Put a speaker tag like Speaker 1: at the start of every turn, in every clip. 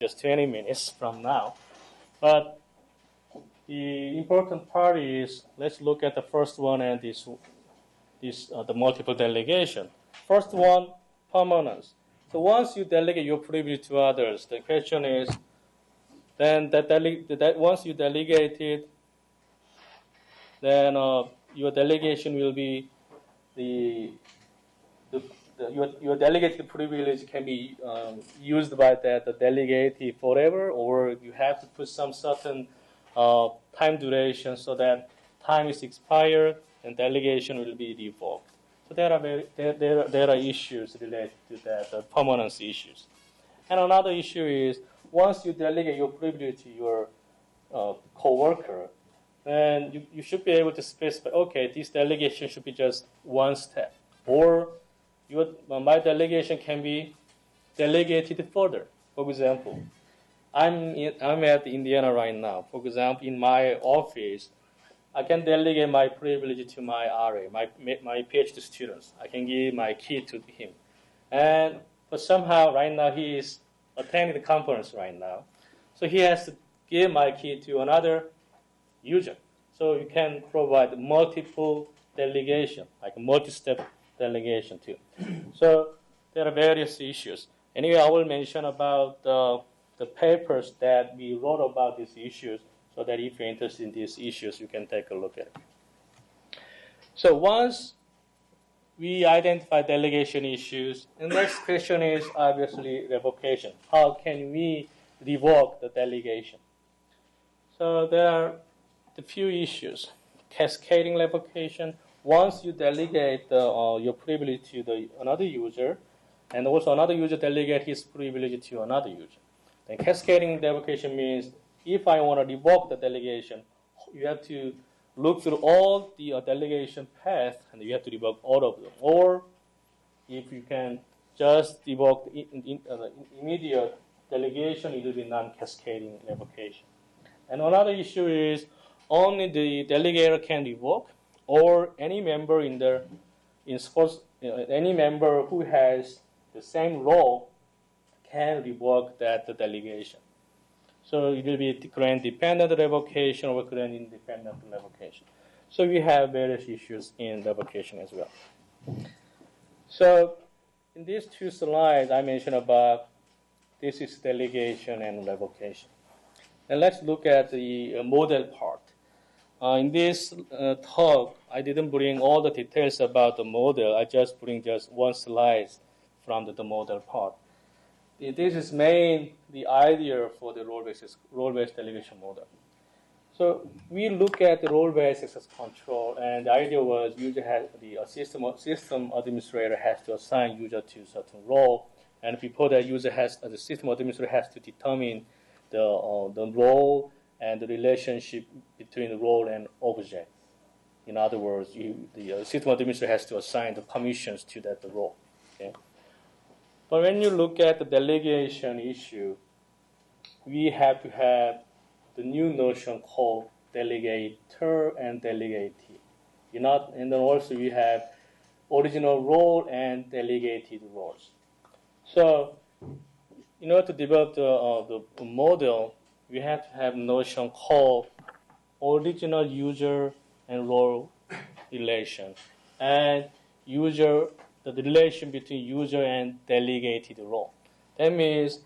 Speaker 1: just 20 minutes from now. But the important part is, let's look at the first one and the multiple delegation. First one, permanence. So once you delegate your privilege to others, the question is, then that once you delegate it, then your delegation will be your delegated privilege can be used by the delegate forever, or you have to put some certain time duration so that time is expired and delegation will be revoked. So there are issues related to that, the permanence issues. And another issue is, once you delegate your privilege to your coworker, then you should be able to specify, okay, this delegation should be just one step, or my delegation can be delegated further. For example, I'm at Indiana right now. For example, in my office, I can delegate my privilege to my RA, my PhD students. I can give my key to him. But somehow, right now, he is attending the conference right now. So he has to give my key to another user. So you can provide multiple delegation, like multi-step delegation too. So there are various issues. Anyway, I will mention about the papers that we wrote about these issues, so that if you're interested in these issues, you can take a look at it. So once we identify delegation issues, the next question is obviously revocation. How can we revoke the delegation? So there are a few issues. Cascading revocation. Once you delegate your privilege to another user, and also another user delegate his privilege to another user. Then cascading revocation means if I want to revoke the delegation, you have to look through all the delegation paths, and you have to revoke all of them. Or if you can just revoke the immediate delegation, it will be non-cascading revocation. And another issue is only the delegator can revoke, or any member any member who has the same role can revoke that delegation. So it will be grant-dependent revocation or grant-independent revocation. So we have various issues in revocation as well. So in these two slides, I mentioned about this is delegation and revocation. And let's look at the model part. In this talk, I didn't bring all the details about the model. I just bring just one slide from the model part. This is the idea for the role-based delegation model. So we look at the role-based access control, and the idea was system administrator has to assign user to a certain role, and before that, the system administrator has to determine the role and the relationship between the role and object. In other words, the system administrator has to assign the permissions to that role. Okay? But when you look at the delegation issue, we have to have the new notion called delegator and delegatee. And then also we have original role and delegated roles. So in order to develop the model, we have to have a notion called original user and role relation, and the relation between user and delegated role. That means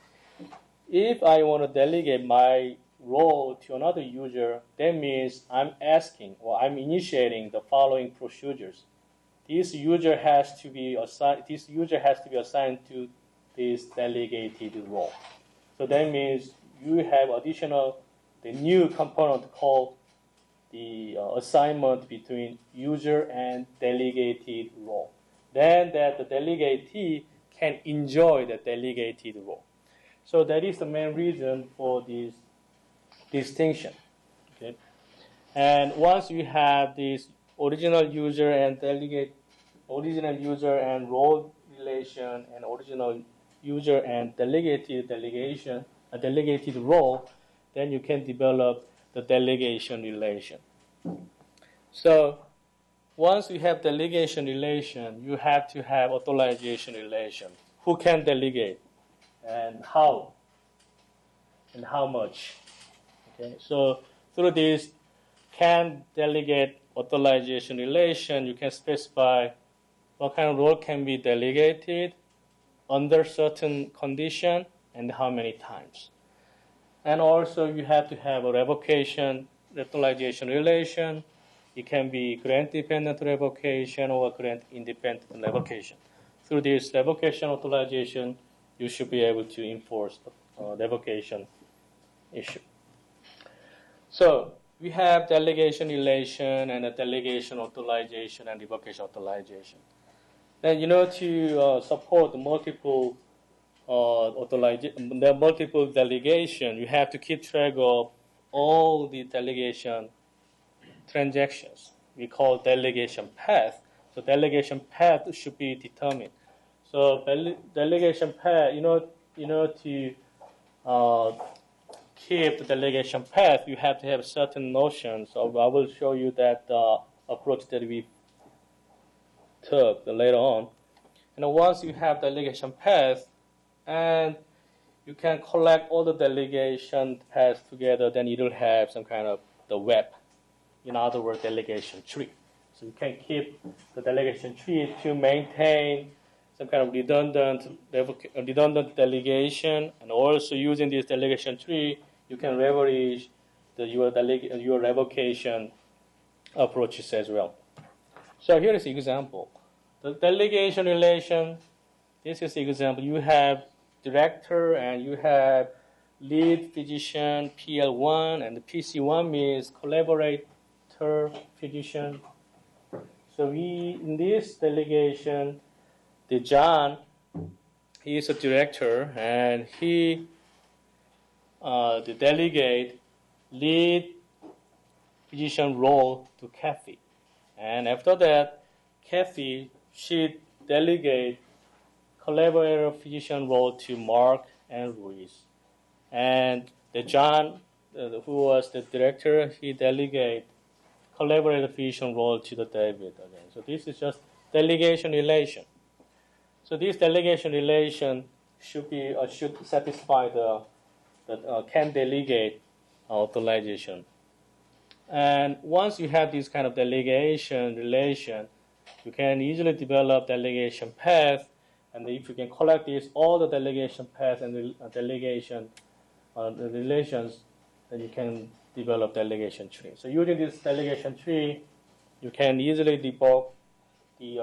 Speaker 1: if I want to delegate my role to another user, that means I'm asking or I'm initiating the following procedures. This user has to be assigned to this delegated role. So that means you have the new component called the assignment between user and delegated role. Then that the delegatee can enjoy the delegated role. So that is the main reason for this distinction. Okay? And once you have this original user and role relation, and original user and delegated role, then you can develop the delegation relation. So once you have delegation relation, you have to have authorization relation. Who can delegate and how? and how much. Okay, so through this can delegate authorization relation, you can specify what kind of role can be delegated under certain condition and how many times. And also you have to have a revocation authorization relation. It can be grant-dependent revocation or grant-independent revocation. Through this revocation authorization, you should be able to enforce the revocation issue. So we have delegation relation and a delegation authorization and revocation authorization. Then to support multiple the multiple delegation, you have to keep track of all the delegation transactions. We call delegation path. So delegation path should be determined. So delegation path, to keep the delegation path, you have to have certain notions. So I will show you that approach that we took later on. And once you have delegation path, and you can collect all the delegation paths together, then it will have some kind of the web. In other words, delegation tree. So you can keep the delegation tree to maintain some kind of redundant delegation, and also using this delegation tree, you can leverage your revocation approaches as well. So here is an example. The delegation relation, this is the example. You have director and you have lead physician, PL1, and the PC1 means collaborator physician. So in this delegation, the John, he is a director, and he the delegate lead physician role to Kathy. And after that, Kathy should delegate collaborator physician role to Mark and Ruiz. And the John, who was the director, he delegate collaborator physician role to the David again. So this is just delegation relation. So this delegation relation should satisfy the can delegate authorization. And once you have this kind of delegation relation, you can easily develop delegation path. And if you can collect all the delegation paths and the delegation relations, then you can develop delegation tree. So using this delegation tree, you can easily debug the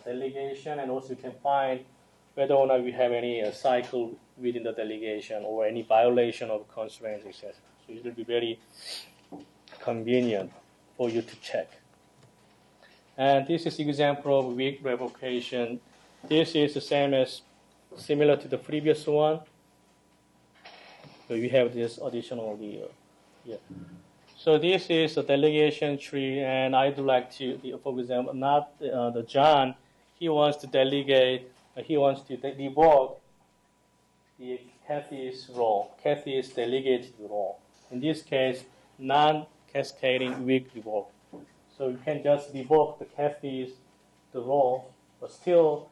Speaker 1: delegation, and also you can find whether or not we have any cycle within the delegation or any violation of constraints, etc. So it will be very convenient for you to check. And this is example of weak revocation. This is the same as similar to the previous one. So you have this additional here. So this is a delegation tree, and I'd like to, for example, not the John. He wants to delegate. He wants to revoke the Kathy's role. Kathy's delegated role. In this case, non-cascading weak revoke. So you can just revoke the Kathy's role, but still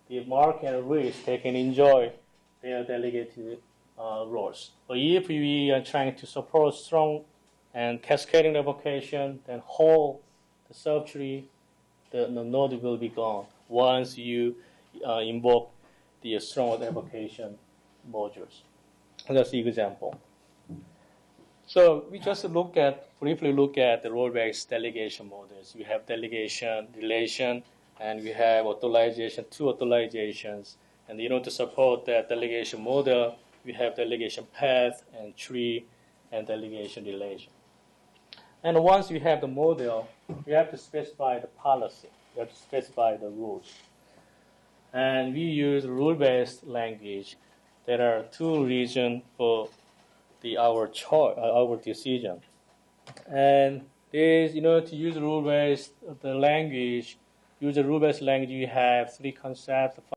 Speaker 1: the Mark and Ruiz, they can enjoy their delegated roles. But if we are trying to support strong and cascading revocation, then whole the subtree, the node will be gone once you invoke the strong revocation modules. That's the example. So we just briefly look at the role-based delegation models. We have delegation relation, and we have authorization, two authorizations. And to support that delegation model, we have delegation path and tree and delegation relation. And once we have the model, we have to specify the policy. We have to specify the rules. And we use rule-based language. There are two reasons for our decision. And is to use rule-based language. Use a rule-based language. You have three concepts: